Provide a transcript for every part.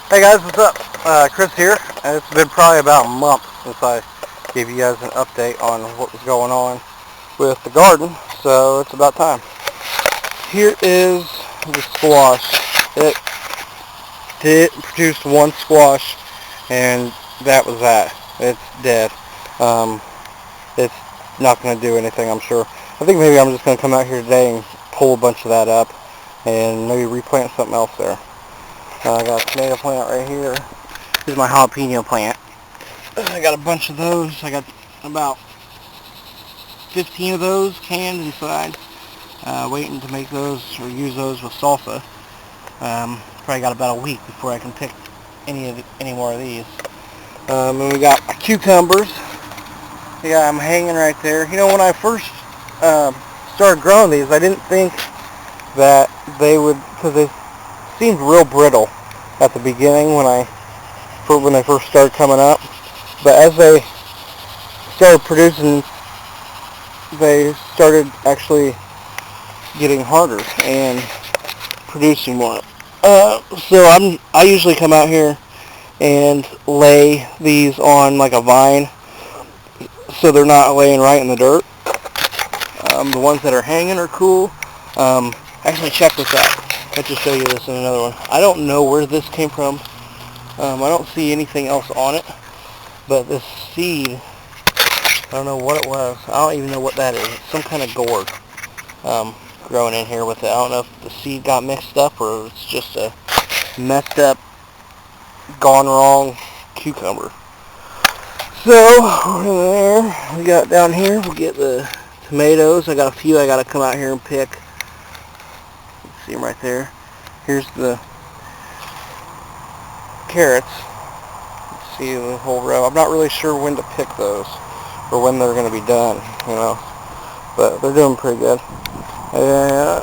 Hey guys, what's up? Chris here, and it's been probably about a month since I gave you guys an update on what was going on with the garden, so it's about time. Here is the squash. It did produce one squash, and that was that. It's dead. It's not going to do anything, I'm sure. I think maybe I'm just going to come out here today and pull a bunch of that up, and maybe replant something else there. I got a tomato plant right here. This is my jalapeno plant. I got a bunch of those. I got about 15 of those canned inside. Waiting to make those or use those with salsa. Probably got about a week before I can pick any more of these. And we got my cucumbers. I got them hanging right there. You know, when I first started growing these, I didn't think that they would, because they seemed real brittle at the beginning when they first started coming up. But as they started producing, they started actually getting harder and producing more. So I usually come out here and lay these on like a vine, so they're not laying right in the dirt. The ones that are hanging are cool. Actually, check this out. Let's just show you this in another one. I don't know where this came from. I don't see anything else on it, but this seed, I don't know what it was. I don't even know what that is. It's some kind of gourd growing in here with it. I don't know if the seed got mixed up or it's just a messed up, gone wrong cucumber. So, there, we got down here, we get the tomatoes. I got a few I got to come out here and pick. See them right there. Here's the carrots. See the whole row. I'm not really sure when to pick those or when they're going to be done, you know, but they're doing pretty good. And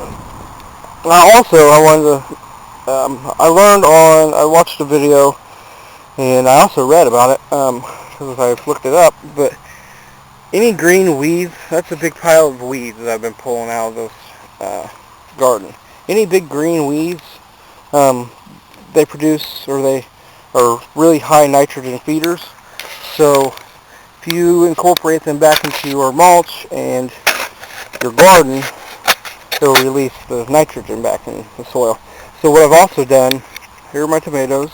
I watched a video, and I also read about it because I looked it up. But any green weeds, that's a big pile of weeds that I've been pulling out of this garden. Any big green weeds, they produce, or they are really high nitrogen feeders. So if you incorporate them back into your mulch and your garden, it'll release the nitrogen back in the soil. So what I've also done, here are my tomatoes.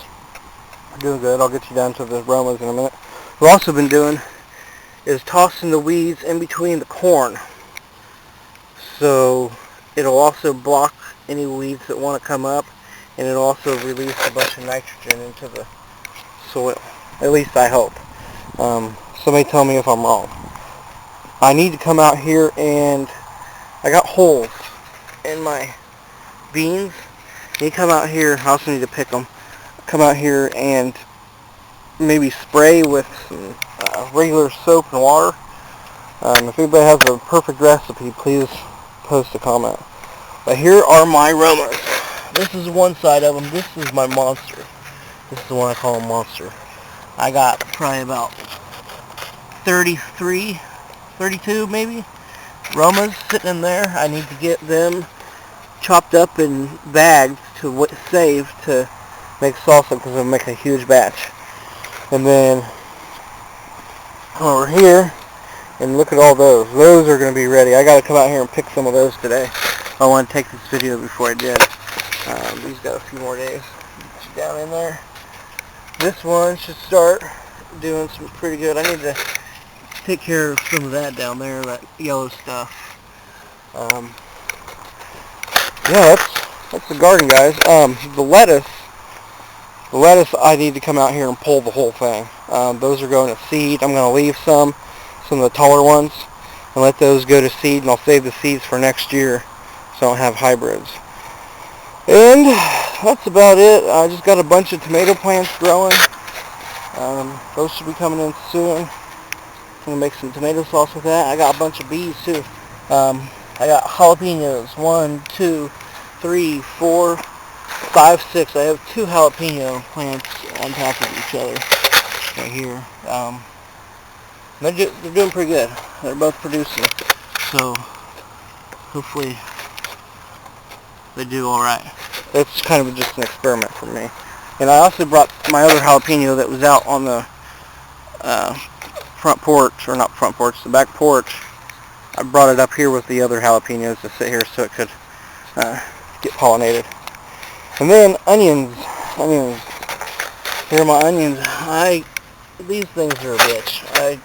They're doing good. I'll get you down to the aromas in a minute. What I've also been doing is tossing the weeds in between the corn. So it'll also block any weeds that want to come up, and it'll also release a bunch of nitrogen into the soil. At least I hope. Somebody tell me if I'm wrong. I need to come out here, and I got holes in my beans. You come out here, I also need to pick them. Come out here and maybe spray with some regular soap and water. If anybody has a perfect recipe, please post a comment. But here are my aromas. This is one side of them. This is my monster. This is the one I call a monster. I got probably about 33, 32 maybe aromas sitting in there. I need to get them chopped up in bags to save to make salsa, because I'll make a huge batch. And then over here, and look at all those. Those are going to be ready. I got to come out here and pick some of those today. I want to take this video before I did. These got a few more days. Down in there. This one should start doing some pretty good. I need to take care of some of that down there, that yellow stuff. Yeah, that's the garden, guys. The lettuce I need to come out here and pull the whole thing. Those are going to seed. I'm going to leave some of the taller ones and let those go to seed, and I'll save the seeds for next year so I don't have hybrids. And that's about it. I just got a bunch of tomato plants growing. Those should be coming in soon. I'm going to make some tomato sauce with that. I got a bunch of bees too. I got jalapenos. 1, 2, 3, 4, 5, 6. I have 2 jalapeno plants on top of each other right here. They're doing pretty good. They're both producing. So hopefully they do alright. It's kind of just an experiment for me. And I also brought my other jalapeno that was out on the front porch, or not front porch, the back porch. I brought it up here with the other jalapenos to sit here so it could get pollinated. And then onions. Here are my onions. These things are a bitch.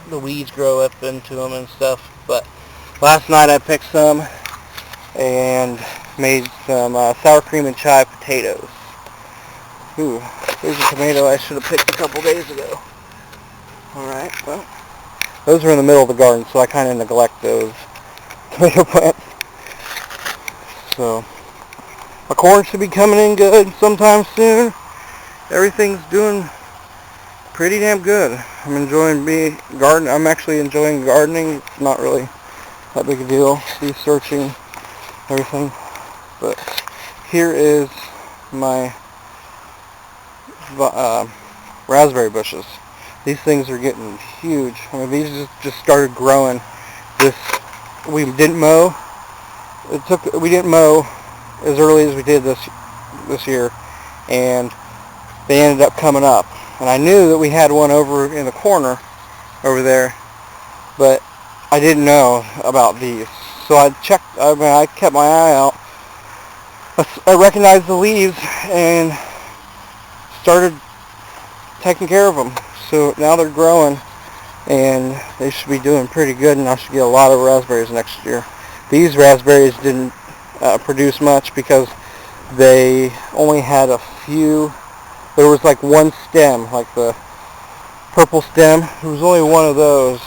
The weeds grow up into them and stuff. But last night I picked some and made some sour cream and chive potatoes. Ooh, there's a tomato I should have picked a couple days ago. Alright, well, those are in the middle of the garden, so I kind of neglect those tomato plants. So, my corn should be coming in good sometime soon. Everything's doing pretty damn good. I'm enjoying I'm actually enjoying gardening. It's not really that big a deal. Researching everything. But here is my raspberry bushes. These things are getting huge. I mean, these just started growing. We didn't mow. We didn't mow as early as we did this year, and they ended up coming up. And I knew that we had one over in the corner over there, but I didn't know about these. So I kept my eye out. I recognized the leaves and started taking care of them. So now they're growing, and they should be doing pretty good, and I should get a lot of raspberries next year. These raspberries didn't produce much because they only had a few. There was like one stem, like the purple stem. There was only one of those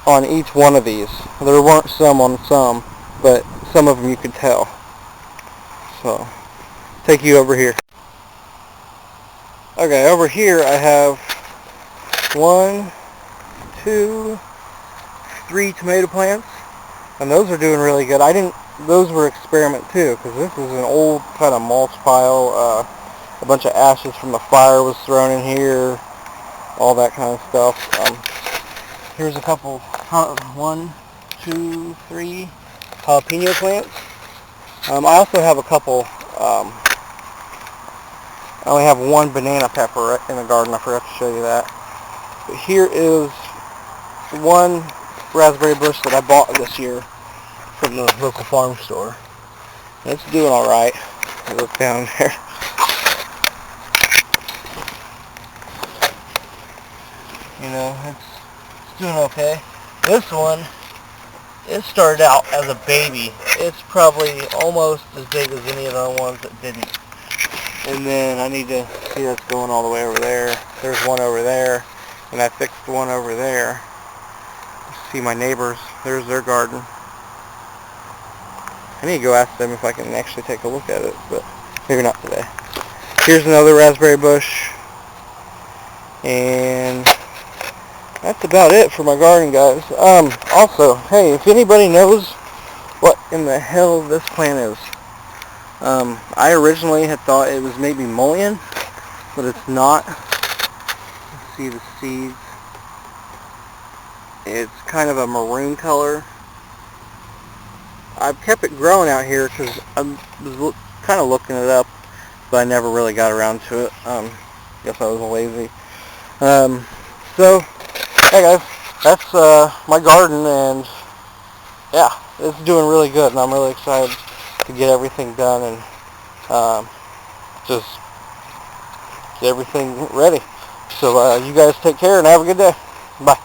on each one of these. There weren't some on some, but some of them you could tell. So, take you over here. Okay, over here I have 1, 2, 3 tomato plants, and those are doing really good. Those were experiment too, because this is an old kind of mulch pile. A bunch of ashes from the fire was thrown in here, all that kind of stuff. Here's a couple, 1, 2, 3 jalapeno plants. I also have a couple, I only have 1 banana pepper in the garden. I forgot to show you that. But here is 1 raspberry bush that I bought this year from the local farm store. And it's doing alright. Look down there. You know, it's doing okay. This one, it started out as a baby. It's probably almost as big as any of the other ones that didn't. And then I need to see that's going all the way over there. There's one over there, and I fixed one over there. See my neighbors. There's their garden. I need to go ask them if I can actually take a look at it, but maybe not today. Here's another raspberry bush. And that's about it for my garden, guys. Also, hey, if anybody knows what in the hell this plant is, I originally had thought it was maybe mullein, but it's not. Let's see the seeds. It's kind of a maroon color. I've kept it growing out here because I was kind of looking it up, but I never really got around to it. Guess I was lazy. So, hey guys, that's my garden, and yeah, it's doing really good, and I'm really excited to get everything done and just get everything ready. So you guys take care and have a good day. Bye.